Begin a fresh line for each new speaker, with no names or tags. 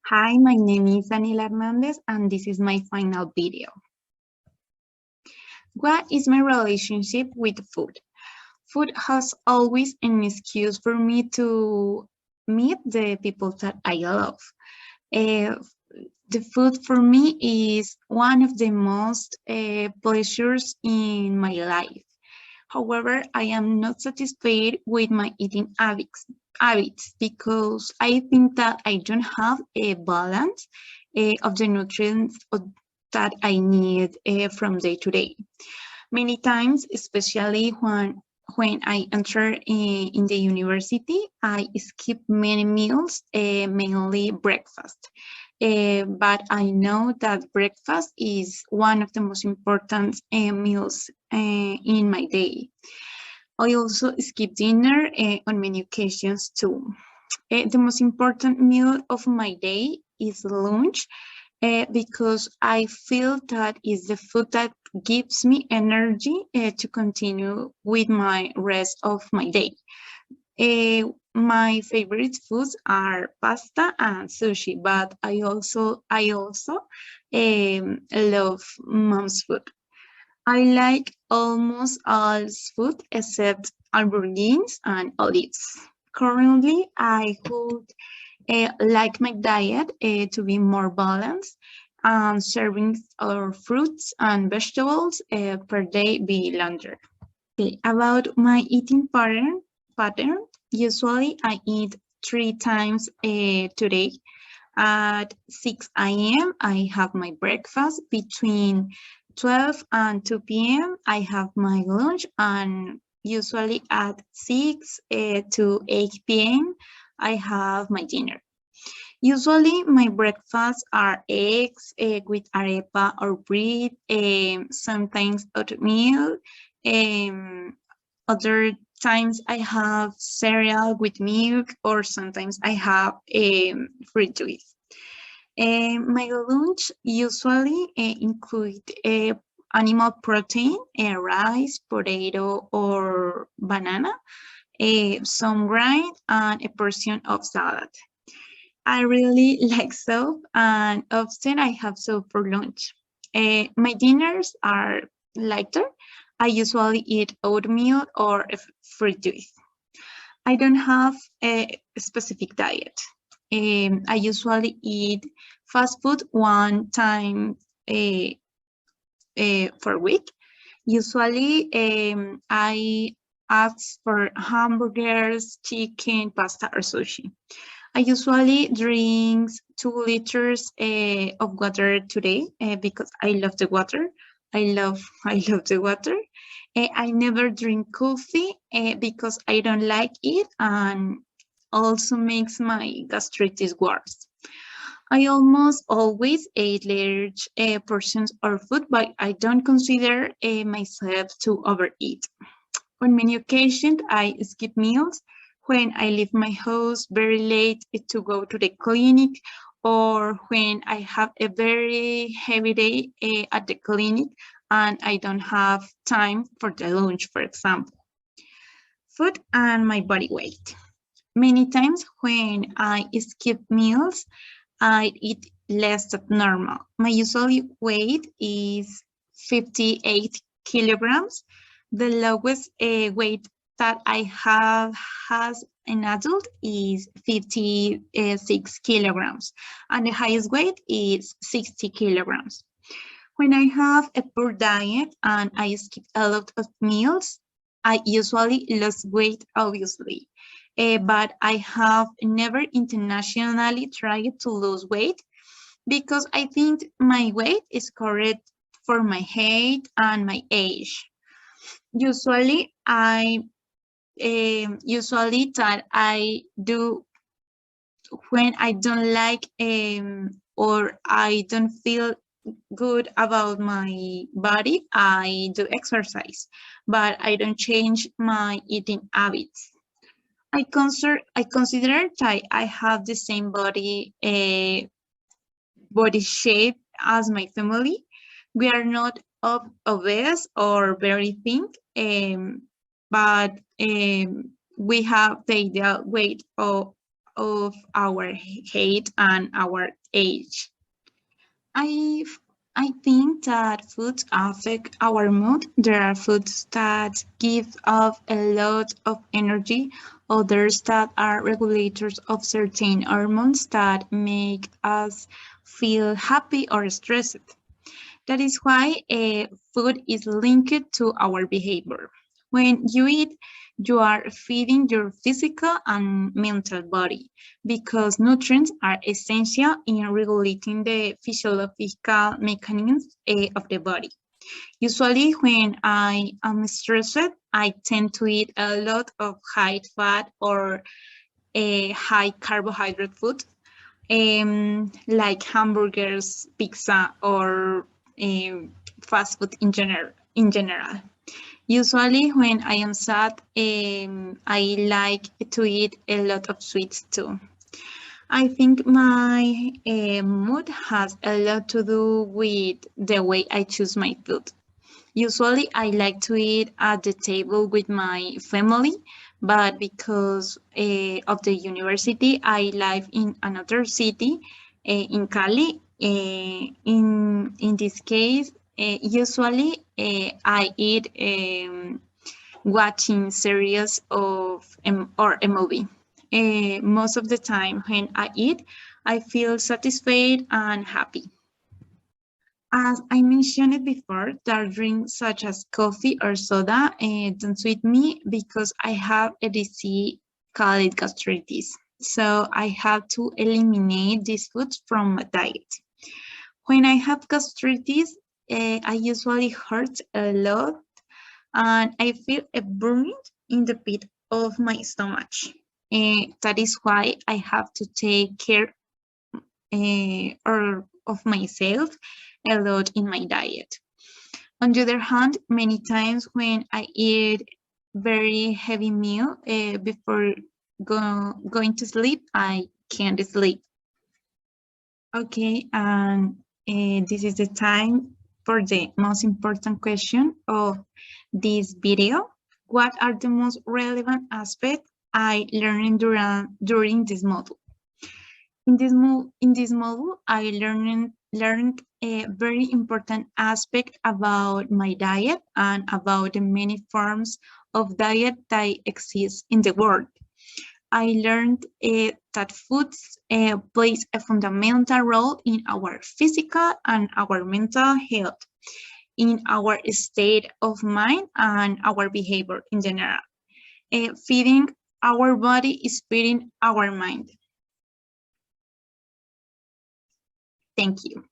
Hi, my name is Daniela Hernandez, and this is my final video. What is my relationship with food? Food has always an excuse for me to meet the people that I love. Uh, the food for me is one of the most pleasures in my life. However, I am not satisfied with my eating habits because I think that I don't have a balance of the nutrients that I need from day to day. Many times, especially when I enter in the university, I skip many meals, mainly breakfast. But I know that breakfast is one of the most important meals in my day. I also skip dinner on many occasions too. The most important meal of my day is lunch because I feel that is the food that gives me energy to continue with my rest of my day. My favorite foods are pasta and sushi, but I also love mom's food. I like almost all food except aubergines and olives. Currently, I would like my diet to be more balanced and servings of fruits and vegetables per day be longer. Okay, about my eating pattern, usually I eat 3 times today. At 6 a.m., I have my breakfast. Between 12 and 2 p.m., I have my lunch, and usually at 6 to 8 p.m., I have my dinner. Usually, my breakfasts are eggs with arepa or bread, sometimes oatmeal. Um, Other times, I have cereal with milk, or sometimes I have fruit juice. My lunch usually include animal protein, rice, potato, or banana, some grind, and a portion of salad. I really like soup, and often I have soup for lunch. My dinners are lighter. I usually eat oatmeal or fruit juice. I don't have a specific diet. I usually eat fast food 1 time per week. Usually, I ask for hamburgers, chicken, pasta, or sushi. I usually drink 2 liters of water today because I love the water. I love the water. I never drink coffee because I don't like it and also makes my gastritis worse. I almost always eat large portions of food, but I don't consider myself to overeat. On many occasions, I skip meals when I leave my house very late to go to the clinic, or when I have a very heavy day at the clinic and I don't have time for the lunch, for example. Food and my body weight. Many times when I skip meals, I eat less than normal. My usual weight is 58 kilograms. The lowest weight that I have as an adult is 56 kilograms, and the highest weight is 60 kilograms. When I have a poor diet and I skip a lot of meals, I usually lose weight, obviously. But I have never internationally tried to lose weight because I think my weight is correct for my height and my age. Usually, usually that I do when I don't like or I don't feel good about my body, I do exercise, but I don't change my eating habits. I consider that I have the same body shape as my family. We are not obese or very thin, but we have the ideal weight of our height and our age. I I think that foods affect our mood. There are foods that give off a lot of energy, others that are regulators of certain hormones that make us feel happy or stressed. That is why food is linked to our behavior. When you eat, you are feeding your physical and mental body because nutrients are essential in regulating the physiological mechanisms of the body. Usually, when I am stressed, I tend to eat a lot of high fat or high carbohydrate food like hamburgers, pizza, or fast food in general. Usually, when I am sad, I like to eat a lot of sweets too. I think my mood has a lot to do with the way I choose my food. Usually, I like to eat at the table with my family, but because of the university, I live in another city, in Cali. In this case, usually I eat watching series of or a movie. Most of the time, when I eat, I feel satisfied and happy. As I mentioned before, dark drinks such as coffee or soda don't suit me because I have a disease called gastritis. So I have to eliminate these foods from my diet. When I have gastritis, I usually hurt a lot and I feel a burning in the pit of my stomach. That is why I have to take care or of myself a lot in my diet. On the other hand, many times when I eat very heavy meal before going to sleep, I can't sleep. Okay, and this is the time for the most important question of this video. What are the most relevant aspects I learned during this module? In this module, I learned a very important aspect about my diet and about the many forms of diet that exist in the world. I learned that foods plays a fundamental role in our physical and our mental health, in our state of mind and our behavior in general. Feeding our body is feeding our mind. Thank you.